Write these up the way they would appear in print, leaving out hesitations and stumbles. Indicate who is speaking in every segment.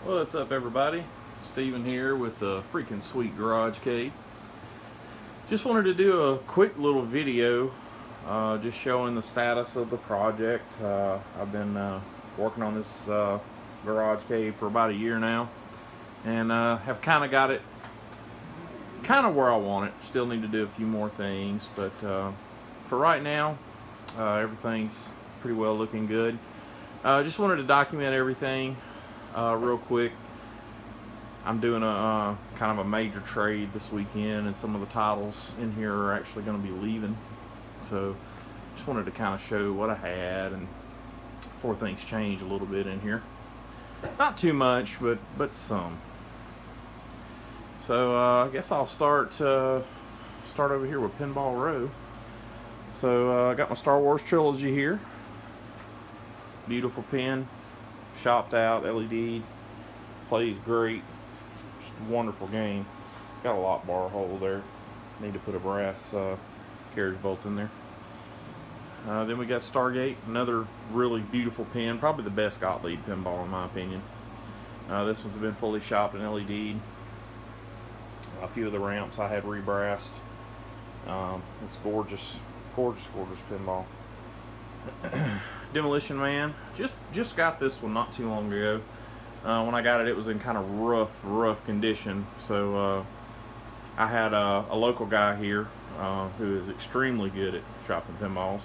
Speaker 1: What's up, everybody? Steven here with the freaking sweet Garage-Cade. Just wanted to do a quick little video just showing the status of the project. I've been working on this Garage-Cade for about a year now, and have kind of got it kind of where I want it. Still need to do a few more things, but for right now everything's pretty well looking good. Just wanted to document everything real quick. I'm doing a kind of a major trade this weekend, and some of the titles in here are actually going to be leaving. So just wanted to kind of show what I had and before things change a little bit in here. Not too much, but some. So I guess I'll start over here with Pinball Row. So I got my Star Wars trilogy here. Beautiful pin. Shopped out, LED, plays great, just a wonderful game. Got a lock bar hole there. Need to put a brass carriage bolt in there. Then we got Stargate, another really beautiful pin, probably the best Gottlieb pinball in my opinion. This one's been fully shopped and LED'd. A few of the ramps I had rebrassed. It's gorgeous, gorgeous, gorgeous pinball. Demolition Man, just got this one not too long ago. When I got it, it was in kind of rough condition. So I had a local guy here who is extremely good at shopping pinballs.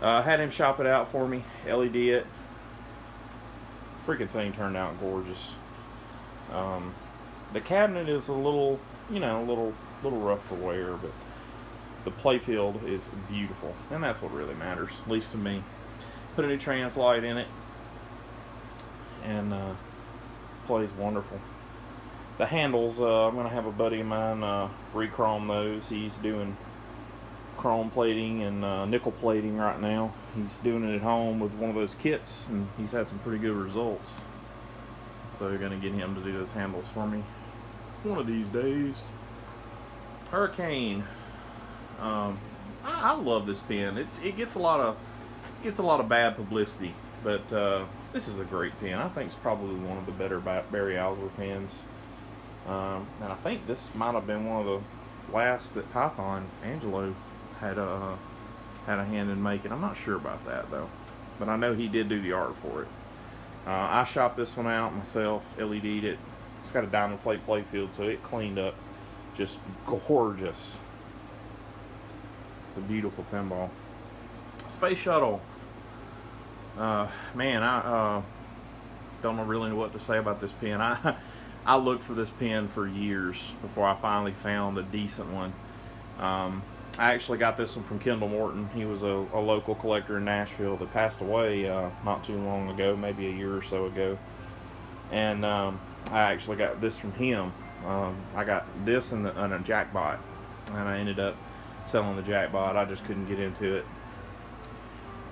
Speaker 1: Had him shop it out for me, LED it. Freaking thing turned out gorgeous. The cabinet is a little, little rough for wear, but the playfield is beautiful, and that's what really matters, at least to me. Put a new trans light in it, and plays wonderful. The handles, I'm going to have a buddy of mine re-chrome those. He's doing chrome plating and nickel plating right now. He's doing it at home with one of those kits, and he's had some pretty good results. So you're going to get him to do those handles for me one of these days. Hurricane. I love this pen. It gets a lot of bad publicity, but this is a great pen. I think it's probably one of the better Barry Alsler pens, and I think this might have been one of the last that Python Angelo had a hand in making. I'm not sure about that though, but I know he did do the art for it. I shopped this one out myself, LED'd it. It's got a diamond plate playfield, so it cleaned up just gorgeous. It's a beautiful pinball. Space Shuttle. Man, I don't really know what to say about this pen. I looked for this pen for years before I finally found a decent one. I actually got this one from Kendall Morton. He was a local collector in Nashville that passed away not too long ago, maybe a year or so ago. And I actually got this from him. I got this and a jackbot, and I ended up selling the jackbot. I just couldn't get into it.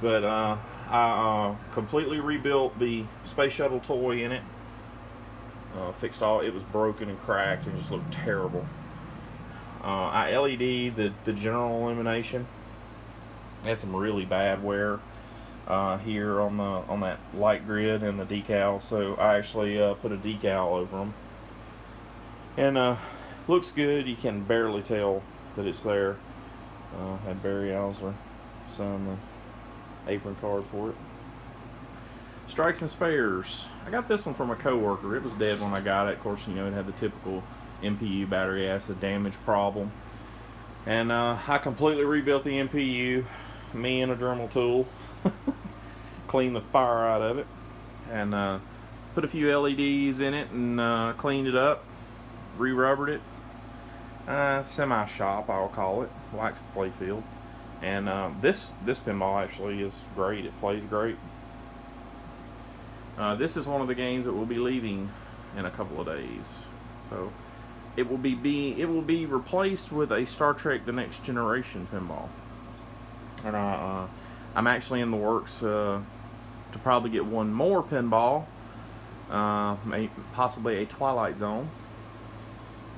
Speaker 1: But I completely rebuilt the Space Shuttle toy in it. Fixed all, it was broken and cracked and just looked terrible. I LED'd the general illumination. Had some really bad wear here on that light grid and the decal, so I actually put a decal over them. And looks good. You can barely tell that it's there. Had Barry Alsler sign the apron card for it. Strikes and Spares. I got this one from a coworker. It was dead when I got it. Of course, it had the typical MPU battery acid damage problem. And I completely rebuilt the MPU. Me and a Dremel tool. Cleaned the fire out of it. And put a few LEDs in it and cleaned it up. Re-rubbered it. Semi-shop, I'll call it. Waxed the playfield. And this pinball actually is great. It plays great. This is one of the games that will be leaving in a couple of days. So it will be replaced with a Star Trek: The Next Generation pinball. And I'm actually in the works to probably get one more pinball, possibly a Twilight Zone.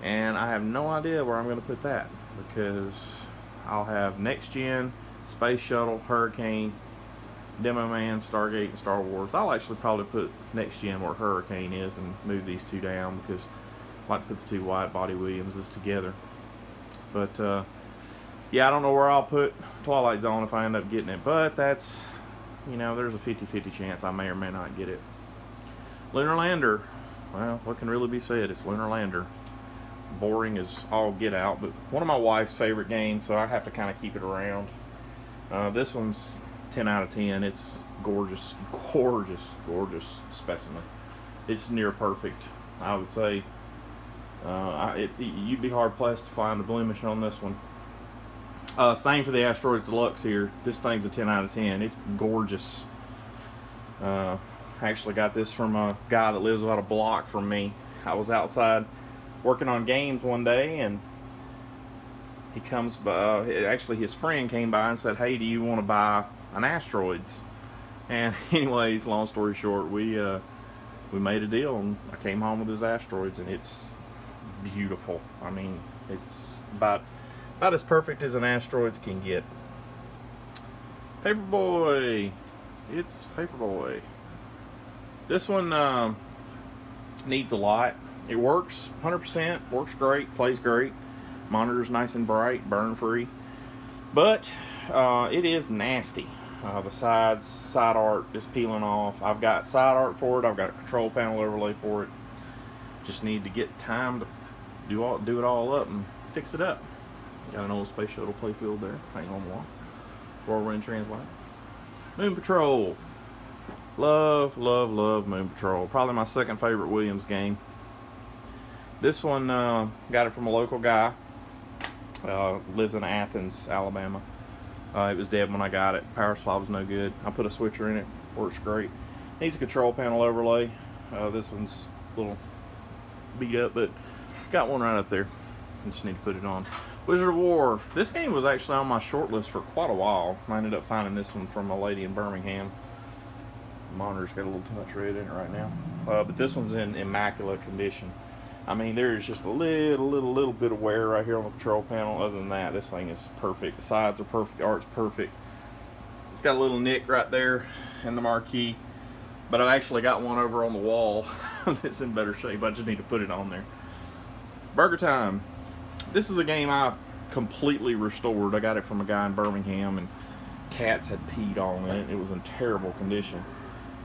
Speaker 1: And I have no idea where I'm going to put that, because I'll have Next Gen, Space Shuttle, Hurricane, Demo Man, Stargate, and Star Wars. I'll actually probably put Next Gen where Hurricane is and move these two down because I like to put the two wide body Williamses together. But yeah, I don't know where I'll put Twilight Zone if I end up getting it, but that's, you know, there's a 50-50 chance I may or may not get it. Lunar Lander. Well, what can really be said? It's Lunar Lander. Boring as all get out, but one of my wife's favorite games, so I have to kind of keep it around. This one's 10 out of 10. It's gorgeous, gorgeous, gorgeous specimen. It's near perfect, I would say. You'd be hard pressed to find a blemish on this one. Same for the Asteroids Deluxe here. This thing's a 10 out of 10. It's gorgeous. I actually got this from a guy that lives about a block from me. I was outside working on games one day, and he comes by. Actually, his friend came by and said, "Hey, do you want to buy an Asteroids?" And anyways, long story short, we made a deal, and I came home with his Asteroids, and it's beautiful. I mean, it's about as perfect as an Asteroids can get. Paperboy. It's Paperboy. This one needs a lot. It works 100%, works great, plays great. Monitor's nice and bright, burn free. But it is nasty. The side art is peeling off. I've got side art for it. I've got a control panel overlay for it. Just need to get time to do it all up and fix it up. Got an old Space Shuttle playfield there. Hang on one. Royal Wind Translate. Moon Patrol. Love, love, love Moon Patrol. Probably my second favorite Williams game. This one, got it from a local guy. Lives in Athens, Alabama. It was dead when I got it. Power supply was no good. I put a switcher in it. Works great. Needs a control panel overlay. This one's a little beat up, but got one right up there. I just need to put it on. Wizard of War. This game was actually on my short list for quite a while. I ended up finding this one from a lady in Birmingham. The monitor's got a little too much red in it right now. But this one's in immaculate condition. I mean, there's just a little bit of wear right here on the control panel. Other than that, this thing is perfect. The sides are perfect. The art's perfect. It's got a little nick right there in the marquee. But I've actually got one over on the wall that's in better shape. I just need to put it on there. Burger Time. This is a game I completely restored. I got it from a guy in Birmingham, and cats had peed on it. It was in terrible condition.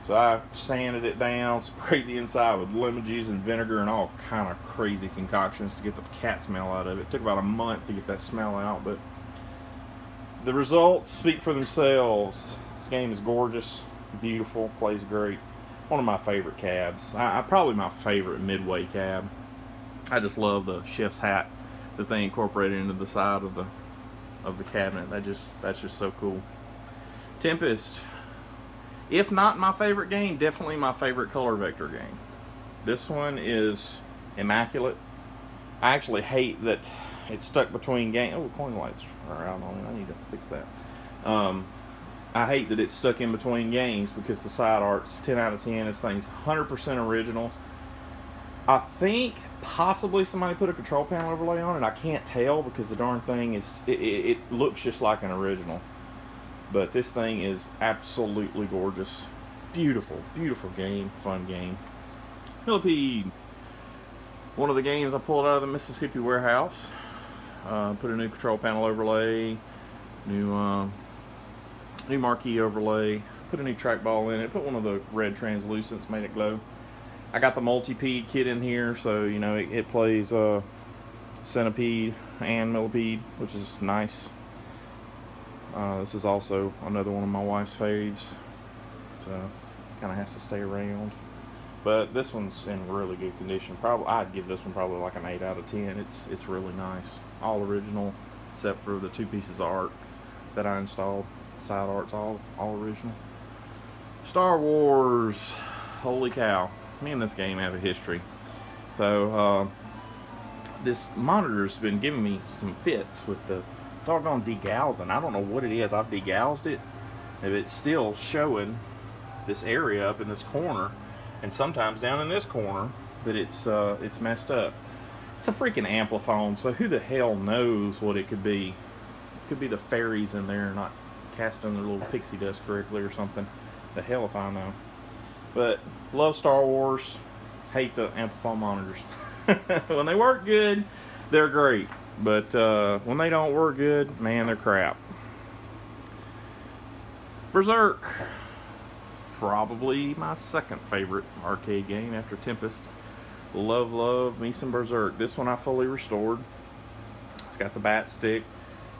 Speaker 1: So I sanded it down, sprayed the inside with lemon juice and vinegar and all kind of crazy concoctions to get the cat smell out of it. It took about a month to get that smell out, but the results speak for themselves. This game is gorgeous, beautiful, plays great. One of my favorite cabs. Probably my favorite midway cab. I just love the chef's hat that they incorporated into the side of the cabinet. That's just so cool. Tempest. If not my favorite game, definitely my favorite color vector game. This one is immaculate. I actually hate that it's stuck between games. Oh, coin lights are out on it. I need to fix that. I hate that it's stuck in between games because the side art's 10 out of 10. This thing's 100% original. I think possibly somebody put a control panel overlay on it. I can't tell because the darn thing is, it looks just like an original. But this thing is absolutely gorgeous. Beautiful, beautiful game. Fun game. Millipede. One of the games I pulled out of the Mississippi warehouse. Put a new control panel overlay. New marquee overlay. Put a new trackball in it. Put one of the red translucents. Made it glow. I got the multi-pede kit in here. So, you know, it plays Centipede and Millipede, which is nice. This is also another one of my wife's faves. So kind of has to stay around. But this one's in really good condition. Probably I'd give this one probably like an 8 out of 10. It's really nice. All original except for the two pieces of art that I installed. Side art's all original. Star Wars. Holy cow. Me and this game have a history. So this monitor's been giving me some fits with the doggone degaussing. I don't know what it is. I've degaussed it. If it's still showing this area up in this corner, and sometimes down in this corner, but it's messed up. It's a freaking ampliphone, so who the hell knows what it could be? It could be the fairies in there not casting their little pixie dust correctly or something. The hell if I know. But love Star Wars. Hate the Amplify monitors. When they work good, they're great. But when they don't work good, man, they're crap. Berserk. Probably my second favorite arcade game after Tempest. Love me some Berserk. This one I fully restored. It's got the bat stick,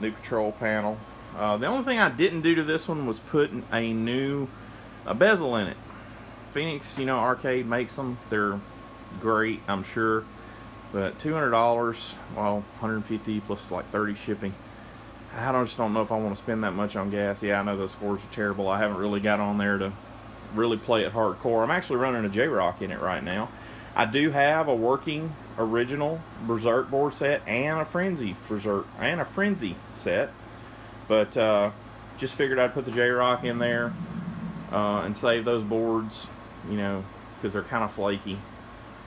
Speaker 1: new control panel. The only thing I didn't do to this one was put a new bezel in it. Phoenix, you know, Arcade makes them. They're great, I'm sure. But $200, well, $150 plus like $30 shipping. I just don't know if I want to spend that much on gas. Yeah, I know those scores are terrible. I haven't really got on there to really play it hardcore. I'm actually running a J-Rock in it right now. I do have a working original Berserk board set and a Frenzy Berserk and a Frenzy set. But just figured I'd put the J-Rock in there and save those boards, you know, because they're kind of flaky.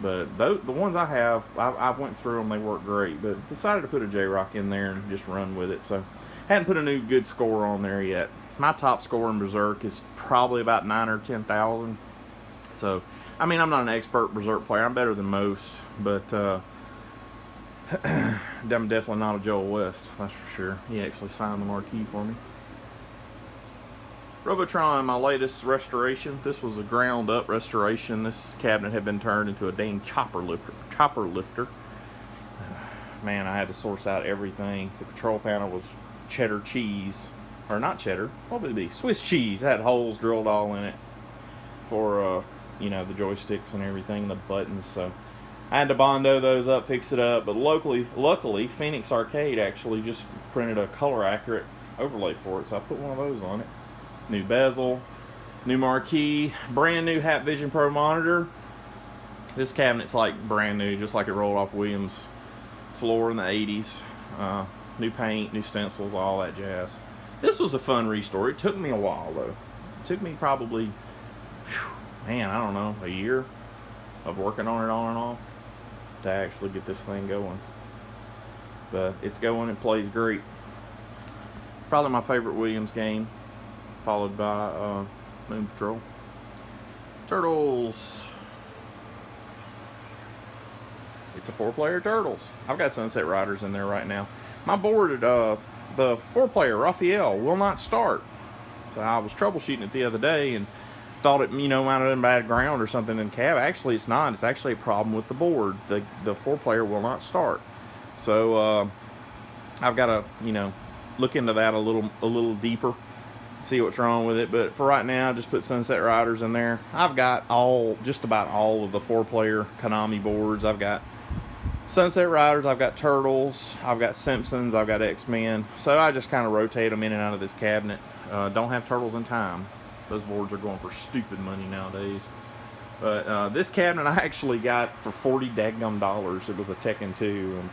Speaker 1: But the ones I have, I've went through them, they work great. But decided to put a J-Rock in there and just run with it. So hadn't put a new good score on there yet. My top score in Berserk is probably about 9 or 10,000. So, I mean, I'm not an expert Berserk player. I'm better than most. But I'm definitely not a Joel West, that's for sure. He actually signed the marquee for me. Robotron, my latest restoration. This was a ground up restoration. This cabinet had been turned into a dang chopper lifter. Man, I had to source out everything. The control panel was cheddar cheese, or not cheddar, what would it be? Swiss cheese. It had holes drilled all in it for you know, the joysticks and everything, the buttons. So I had to Bondo those up, fix it up. But luckily, Phoenix Arcade actually just printed a color accurate overlay for it, so I put one of those on it. New bezel, new marquee, brand new Hapvision Pro monitor. This cabinet's like brand new, just like it rolled off Williams' floor in the 80s. New paint, new stencils, all that jazz. This was a fun restore. It took me a while though. It took me probably, man, I don't know, a year of working on it on and off to actually get this thing going. But it's going, it plays great. Probably my favorite Williams game, followed by Moon Patrol. Turtles. It's a 4-player Turtles. I've got Sunset Riders in there right now. My board, the 4-player Raphael will not start. So I was troubleshooting it the other day and thought it, you know, might have been bad ground or something in cab. Actually, it's not. It's actually a problem with the board. The 4-player will not start. So I've got to, you know, look into that a little deeper, see what's wrong with it. But for right now, just put Sunset Riders in there. I've got just about all of the 4-player Konami boards. I've got Sunset Riders, I've got Turtles, I've got Simpsons, I've got X-Men. So I just kind of rotate them in and out of this cabinet. Don't have Turtles in Time. Those boards are going for stupid money nowadays. But this cabinet I actually got for $40 daggum dollars. It was a Tekken 2. And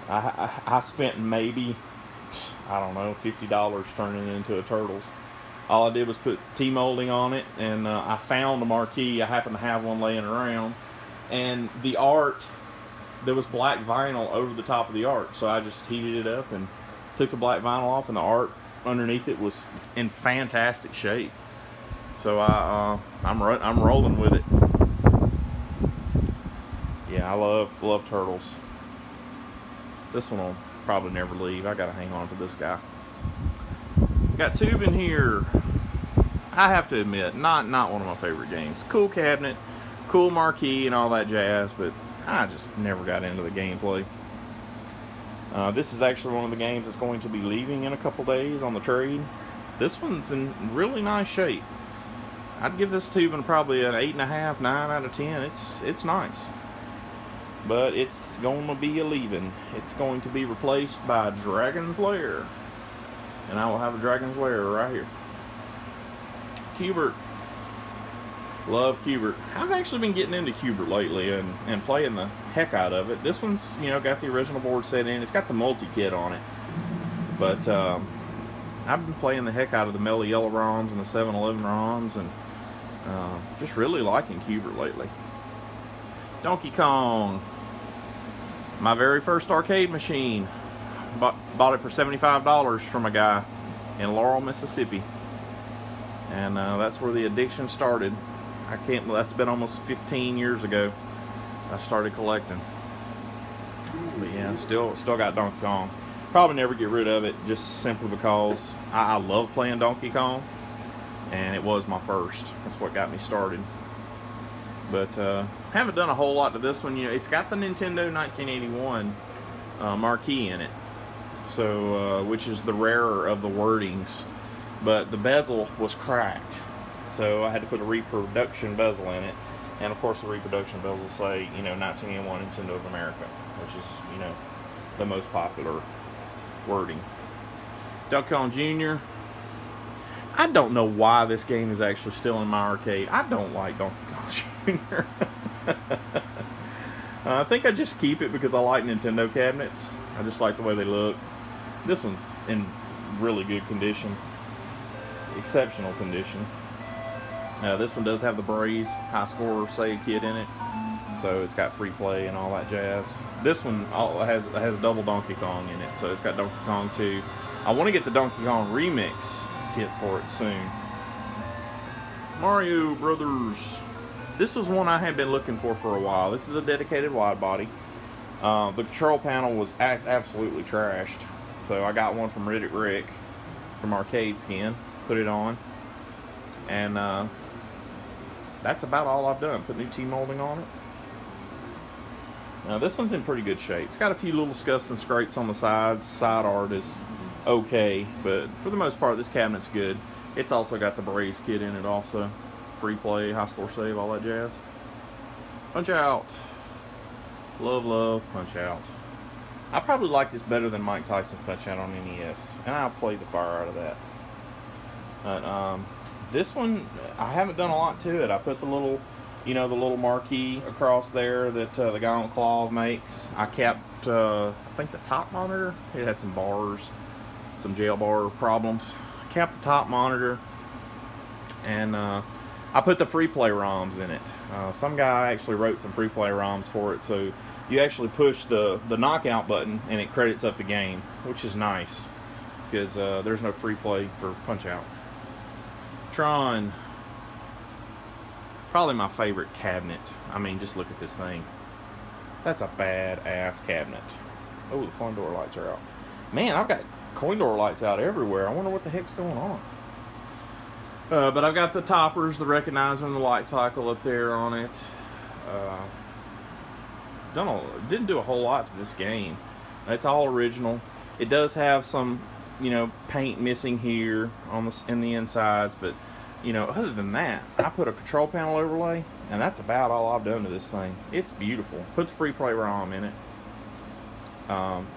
Speaker 1: I spent maybe, I don't know, $50 turning it into a Turtles. All I did was put T-molding on it, and I found a marquee. I happened to have one laying around. And the art, there was black vinyl over the top of the art. So I just heated it up and took the black vinyl off, and the art underneath it was in fantastic shape. So I'm rolling with it. Yeah, I love Turtles. This one will probably never leave. I gotta hang on to this guy. Got Toobin here. I have to admit, not one of my favorite games. Cool cabinet, cool marquee, and all that jazz, but I just never got into the gameplay. This is actually one of the games that's going to be leaving in a couple days on the trade. This one's in really nice shape. I'd give this Toobin probably an 8.5, 9 out of 10. It's nice. But it's going to be a leaving. It's going to be replaced by Dragon's Lair. And I will have a Dragon's Lair right here. Cubert. Love Cubert. I've actually been getting into Cubert lately and playing the heck out of it. This one's, you know, got the original board set in. It's got the multi-kit on it. But I've been playing the heck out of the Mellow Yellow ROMs and the 7-Eleven ROMs, and just really liking Cubert lately. Donkey Kong. My very first arcade machine. Bought it for $75 from a guy. in Laurel, Mississippi. And that's where the addiction started. That's been almost 15 years ago I started collecting. But yeah, still got Donkey Kong. Probably never get rid of it, just simply because I love playing Donkey Kong, and it was my first. That's what got me started. But haven't done a whole lot to this one. You know, it's got the Nintendo 1981 marquee in it, so which is the rarer of the wordings. But the bezel was cracked, so I had to put a reproduction bezel in it. And of course, the reproduction bezels say, you know, 1981 Nintendo of America, which is, you know, the most popular wording. Donkey Kong Jr. I don't know why this game is actually still in my arcade. I don't like Donkey Kong Jr. I think I just keep it because I like Nintendo cabinets. I just like the way they look. This one's in really good condition. Exceptional condition. This one does have the Braze high score save kit in it, so it's got free play and all that jazz. This one has double Donkey Kong in it, so it's got Donkey Kong 2. I want to get the Donkey Kong remix kit for it soon. Mario Brothers. This was one I had been looking for a while. This is a dedicated wide body. The control panel was absolutely trashed, so I got one from Riddick Rick from Arcade Skin, put it on, and that's about all I've done. Put new T-molding on it. Now this one's in pretty good shape. It's got a few little scuffs and scrapes on the sides. Side art is okay, but for the most part this cabinet's good. It's also got the Braze kit in it also. Free play, high score save, all that jazz. Punch Out. Love Punch Out. I probably like this better than Mike Tyson Punch Out on NES, and I'll play the fire out of that. But this one, I haven't done a lot to it. I put the little, you know, the little marquee across there that the guy on Claw makes. I kept, I think the top monitor, it had some bars, some jail bar problems. I kept the top monitor, and I put the free play ROMs in it. Some guy actually wrote some free play ROMs for it, so you actually push the knockout button and it credits up the game, which is nice because there's no free play for Punch Out. Tron, probably my favorite cabinet. I mean, just look at this thing. That's a badass cabinet. Oh, the coin door lights are out. Man, I've got coin door lights out everywhere. I wonder what the heck's going on. But I've got the toppers, the recognizer, and the light cycle up there on it. Didn't do a whole lot to this game. It's all original. It does have some, you know, paint missing here in the insides, but you know, other than that, I put a control panel overlay, and that's about all I've done to this thing. It's beautiful. Put the free play ROM in it.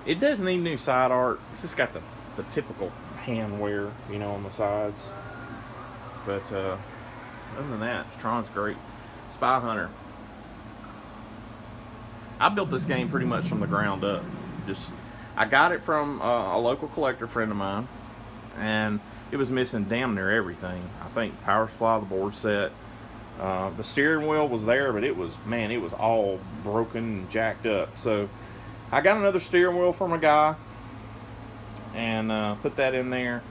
Speaker 1: It does need new side art. It's just got the typical hand wear, you know, on the sides. But other than that, Tron's great. Spy Hunter. I built this game pretty much from the ground up. I got it from a local collector friend of mine, and it was missing damn near everything. I think power supply, the board set, the steering wheel was there, but it was all broken and jacked up. So I got another steering wheel from a guy and put that in there.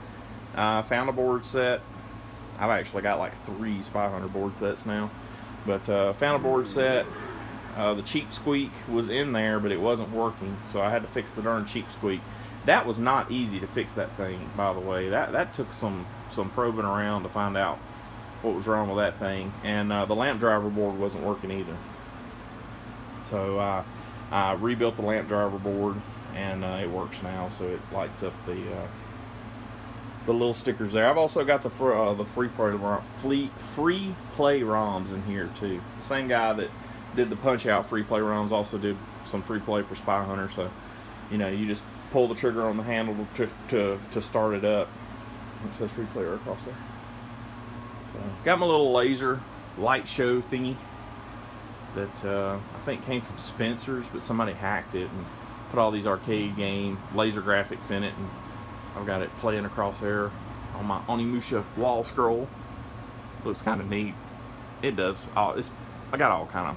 Speaker 1: Found a board set. I've actually got like 3 Spy Hunter board sets now, but found a board set. The cheap squeak was in there, but it wasn't working, so I had to fix the darn cheap squeak. That was not easy to fix that thing, by the way. That took some probing around to find out what was wrong with that thing. And the lamp driver board wasn't working either. So I rebuilt the lamp driver board, and it works now, so it lights up the little stickers there. I've also got the free play ROMs in here too. The same guy that did the Punch Out free play ROMs also did some free play for Spy Hunter. So, you know, you just pull the trigger on the handle to start it up. It says free play right across there. So, got my little laser light show thingy that I think came from Spencer's, but somebody hacked it and put all these arcade game laser graphics in it, and I've got it playing across there on my Onimusha wall scroll. Looks kind of neat. It does. I got all kind of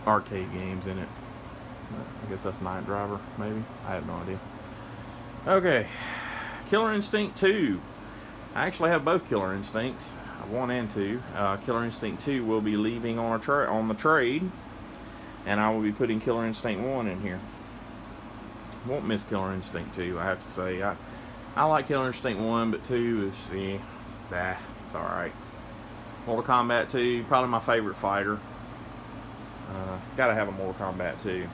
Speaker 1: arcade games in it. I guess that's Night Driver, maybe. I have no idea. Okay, Killer Instinct 2. I actually have both Killer Instincts, 1 and 2. Killer Instinct 2 will be leaving on the trade, and I will be putting Killer Instinct 1 in here. Won't miss Killer Instinct 2, I have to say. I like Killer Instinct 1, but 2 is, it's alright. Mortal Kombat 2, probably my favorite fighter. Gotta have a Mortal Kombat 2.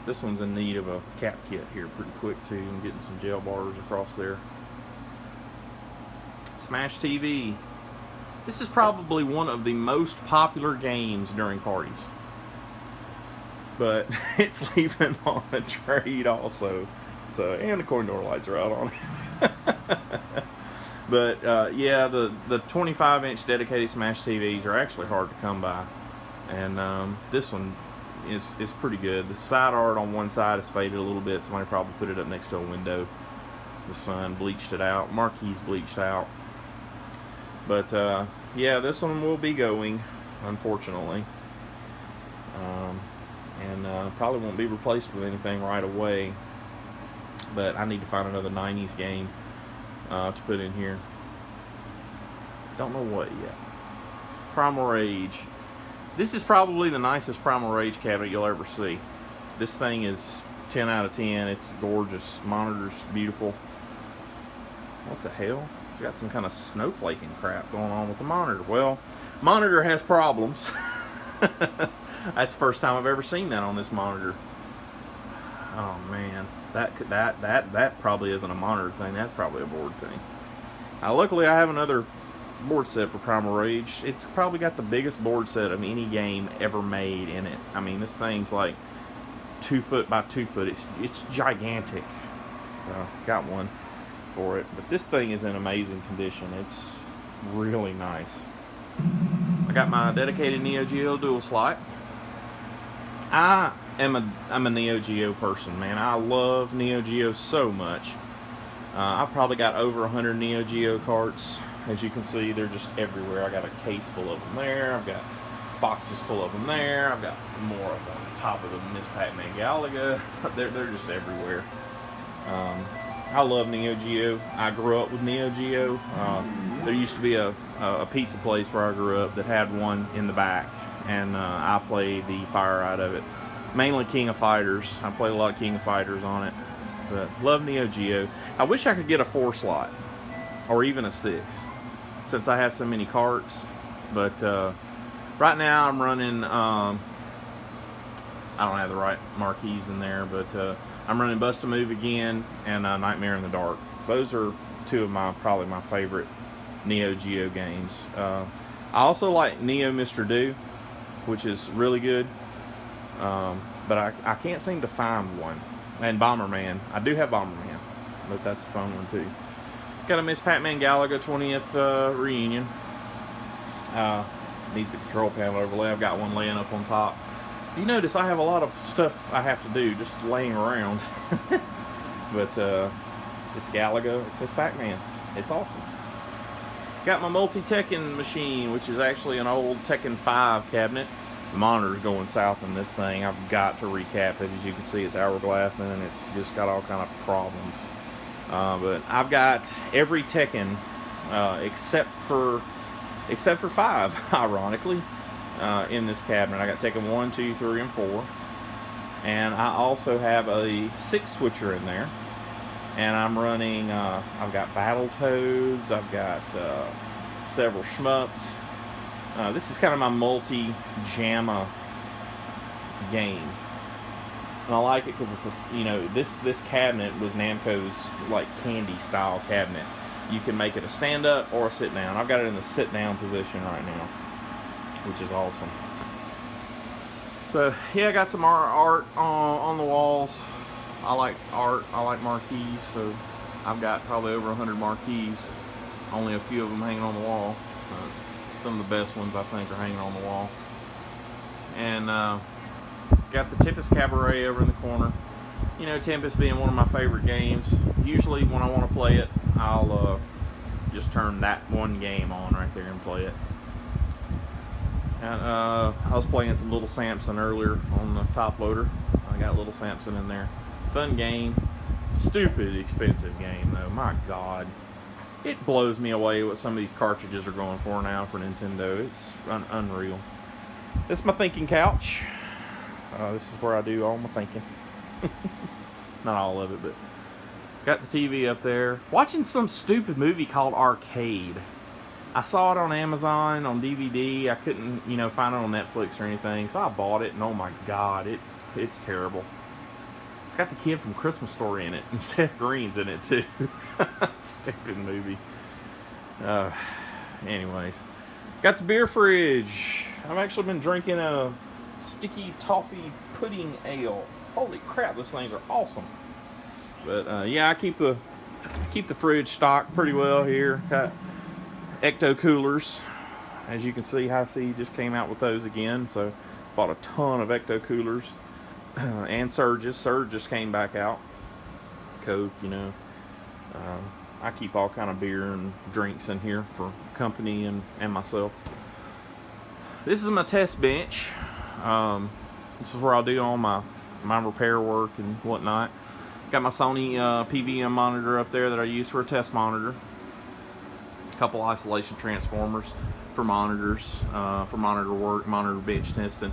Speaker 1: This one's in need of a cap kit here pretty quick too. I'm getting some gel bars across there. Smash TV. This is probably one of the most popular games during parties. But it's leaving on a trade also. So, and the corn door lights are out on it. But yeah, the 25-inch dedicated Smash TVs are actually hard to come by. And this one is pretty good. The side art on one side is faded a little bit. Somebody probably put it up next to a window. The sun bleached it out. Marquee's bleached out. But yeah, this one will be going, unfortunately. And probably won't be replaced with anything right away. But I need to find another 90s game to put in here. Don't know what yet. Primal Rage. This is probably the nicest Primal Rage cabinet you'll ever see. This thing is 10 out of 10. It's gorgeous. Monitor's beautiful. What the hell? It's got some kind of snowflaking crap going on with the monitor. Well, monitor has problems. That's the first time I've ever seen that on this monitor. Oh man, that probably isn't a monitor thing. That's probably a board thing. Luckily, I have another board set for Primal Rage. It's probably got the biggest board set of any game ever made in it. I mean, this thing's like 2 foot by 2 foot. It's gigantic. So, got one for it. But this thing is in amazing condition. It's really nice. I got my dedicated Neo Geo dual slot. I'm a Neo Geo person, man. I love Neo Geo so much. I've probably got over 100 Neo Geo carts. As you can see, they're just everywhere. I got a case full of them there. I've got boxes full of them there. I've got more up on the top of the Miss Pac-Man Galaga. They're just everywhere. I love Neo Geo. I grew up with Neo Geo. There used to be a pizza place where I grew up that had one in the back, and I played the fire out of it. Mainly King of Fighters. I played a lot of King of Fighters on it. But love Neo Geo. I wish I could get a 4 slot. Or even a 6. Since I have so many carts. But right now I'm running... I don't have the right marquees in there. But I'm running Bust a Move Again and Nightmare in the Dark. Those are two of probably my favorite Neo Geo games. I also like Neo Mr. Do, which is really good. But I can't seem to find one. And Bomberman. I do have Bomberman, but that's a fun one too. Got a Miss Pac-Man Galaga 20th reunion. Needs a control panel overlay. I've got one laying up on top. You notice I have a lot of stuff I have to do just laying around. But it's Galaga. It's Miss Pac-Man. It's awesome. Got my multi-Tekken machine, which is actually an old Tekken 5 cabinet. The monitor's going south in this thing. I've got to recap it. As you can see, it's hourglass and it's just got all kind of problems. But I've got every Tekken except for 5, ironically, in this cabinet. I got Tekken 1, 2, 3, and 4. And I also have a 6 switcher in there. And I'm running, I've got Battletoads, I've got several shmups. This is kind of my multi-JAMA game. And I like it because it's this cabinet was Namco's like candy style cabinet. You can make it a stand up or a sit down. I've got it in the sit down position right now, which is awesome. So yeah, I got some art on the walls. I like art. I like marquees. So I've got probably over 100 marquees. Only a few of them hanging on the wall. Some of the best ones I think are hanging on the wall. And got the Tempest Cabaret over in the corner. You know, Tempest being one of my favorite games. Usually when I want to play it, I'll just turn that one game on right there and play it. And I was playing some Little Samson earlier on the top loader. I got Little Samson in there. Fun game. Stupid expensive game though. My God, it blows me away what some of these cartridges are going for now for Nintendo. It's unreal. This is my thinking couch. This is where I do all my thinking. Not all of it, but got the TV up there. Watching some stupid movie called Arcade. I saw it on Amazon on DVD. I couldn't, find it on Netflix or anything, so I bought it. And oh my God, it's terrible. It's got the kid from Christmas Story in it, and Seth Green's in it too. Stupid movie. Anyways, got the beer fridge. I've actually been drinking a sticky toffee pudding ale. Holy crap, those things are awesome. But yeah, I keep the fridge stocked pretty well here. Got Ecto coolers. As you can see, High C just came out with those again, so bought a ton of Ecto coolers. And Surge just came back out. Coke, I keep all kind of beer and drinks in here for company and myself. This is my test bench. This is where I'll do all my repair work and whatnot. Got my Sony PVM monitor up there that I use for a test monitor. A couple isolation transformers for monitors, for monitor work, monitor bench testing.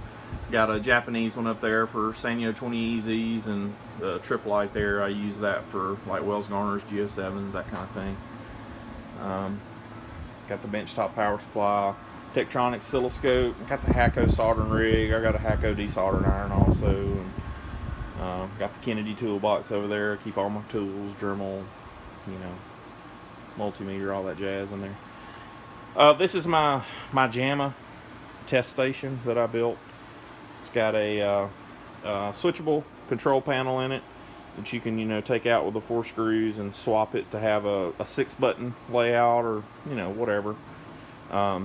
Speaker 1: Got a Japanese one up there for Sanyo 20 EZs, and the trip light there, I use that for like Wells Garner's Geo7s, that kind of thing. Got the benchtop power supply, Tektronix oscilloscope, got the Hakko soldering rig, I got a Hakko desoldering iron also, and got the Kennedy toolbox over there, keep all my tools, Dremel, multimeter, all that jazz in there. This is my JAMA test station that I built. It's got a switchable control panel in it that you can, take out with the 4 screws and swap it to have a 6-button layout or, whatever. I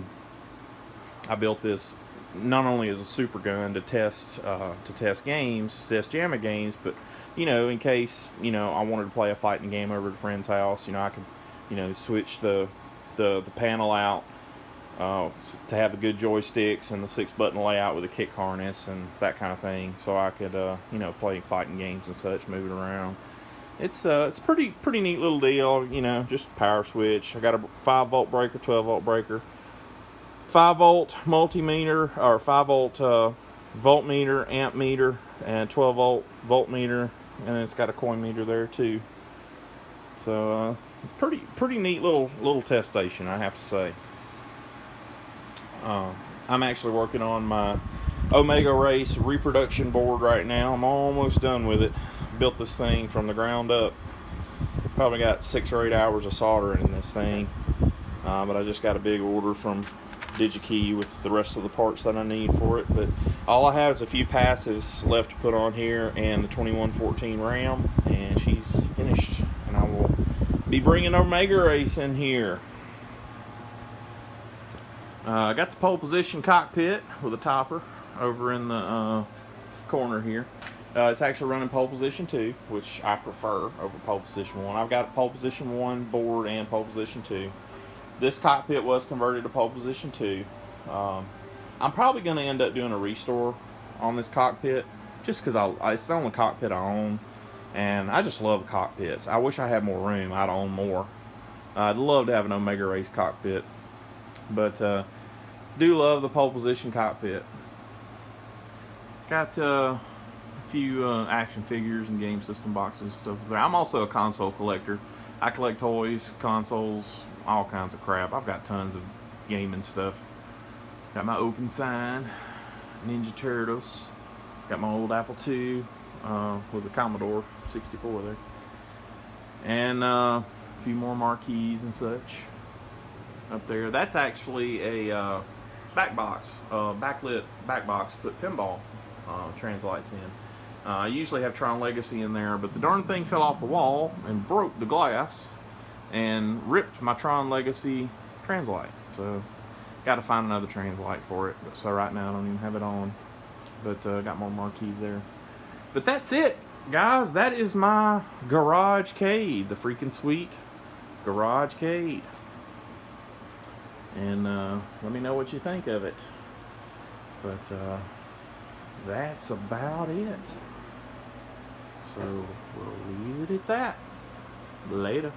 Speaker 1: built this not only as a super gun to test games, test JAMA games, but, in case, I wanted to play a fighting game over at a friend's house, I could, switch the panel out to have the good joysticks and the 6-button layout with a kick harness and that kind of thing, so I could play fighting games and such, move it around. It's pretty neat little deal, just power switch. I got a 5-volt breaker, 12-volt breaker, 5-volt multimeter, or 5-volt voltmeter, amp meter, and 12-volt voltmeter, and it's got a coin meter there too. So pretty neat little test station, I have to say. I'm actually working on my Omega Race reproduction board right now. I'm almost done with it. Built this thing from the ground up. Probably got 6 or 8 hours of soldering in this thing. But I just got a big order from DigiKey with the rest of the parts that I need for it. But all I have is a few passives left to put on here and the 2114 RAM, and she's finished. And I will be bringing Omega Race in here. I got the pole position cockpit with a topper over in the corner here. It's actually running pole position 2, which I prefer over pole position 1. I've got pole position 1 board and pole position 2. This cockpit was converted to pole position 2. I'm probably going to end up doing a restore on this cockpit just because it's the only cockpit I own, and I just love the cockpits. I wish I had more room. I'd own more. I'd love to have an Omega Race cockpit. But do love the pole position cockpit. Got a few action figures and game system boxes and stuff there. I'm also a console collector. I collect toys, consoles, all kinds of crap. I've got tons of gaming stuff. Got my Open Sign, Ninja Turtles. Got my old Apple II with the Commodore 64 there. And a few more marquees and such up there. That's actually a back box, backlit back box, put Pinball translights in. I usually have Tron Legacy in there, but the darn thing fell off the wall and broke the glass and ripped my Tron Legacy translight. So got to find another translight for it. So right now I don't even have it on, but got more marquees there. But that's it, guys. That is my Garage-Cade, the freaking sweet Garage-Cade. And let me know what you think of it. But that's about it. So we'll leave it at that. Later.